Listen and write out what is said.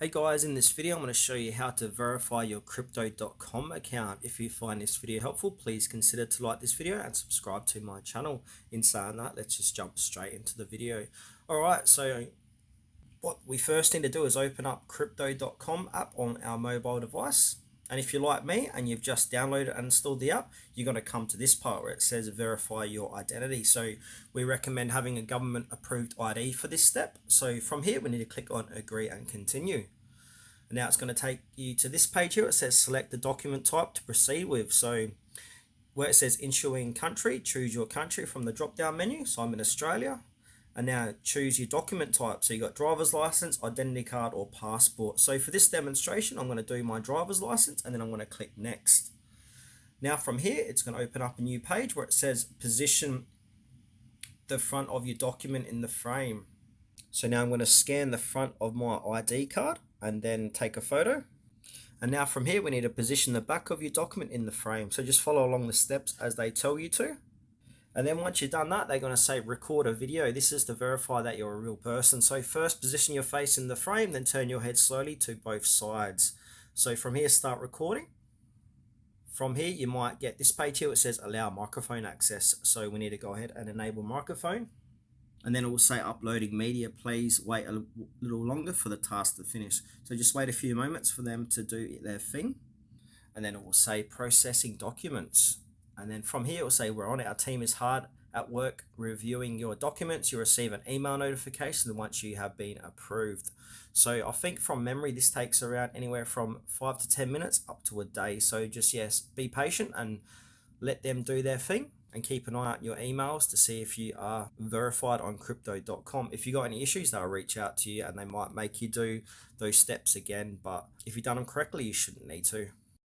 Hey guys, in this video I'm going to show you how to verify your Crypto.com account. If you find this video helpful, please consider to like this video and subscribe to my channel. In saying that, let's just jump straight into the video. Alright, so what we first need to do is open up Crypto.com app on our mobile device. And if you're like me and you've just downloaded and installed the app, you're going to come to this part where it says verify your identity. So we recommend having a government approved ID for this step. So from here, we need to click on agree and continue. And now it's going to take you to this page here. It says select the document type to proceed with. So where it says issuing country, choose your country from the drop down menu. So I'm in Australia. And now choose your document type. So you got driver's license, identity card, or passport. So for this demonstration, I'm going to do my driver's license and then I'm going to click next. Now from here, it's going to open up a new page where it says position the front of your document in the frame. So now I'm going to scan the front of my ID card and then take a photo. And now from here, we need to position the back of your document in the frame. So just follow along the steps as they tell you to. And then once you've done that, they're going to say record a video. This is to verify that you're a real person. So first position your face in the frame, then turn your head slowly to both sides. So from here, start recording. From here, you might get this page here. It says allow microphone access. So we need to go ahead and enable microphone. And then it will say uploading media. Please wait a little longer for the task to finish. So just wait a few moments for them to do their thing. And then it will say processing documents. And then from here, it will say we're on it. Our team is hard at work reviewing your documents. You'll receive an email notification once you have been approved. So I think from memory, this takes around anywhere from 5 to 10 minutes up to a day. So just, yes, be patient and let them do their thing. And keep an eye out on your emails to see if you are verified on Crypto.com. If you got any issues, they'll reach out to you and they might make you do those steps again. But if you've done them correctly, you shouldn't need to.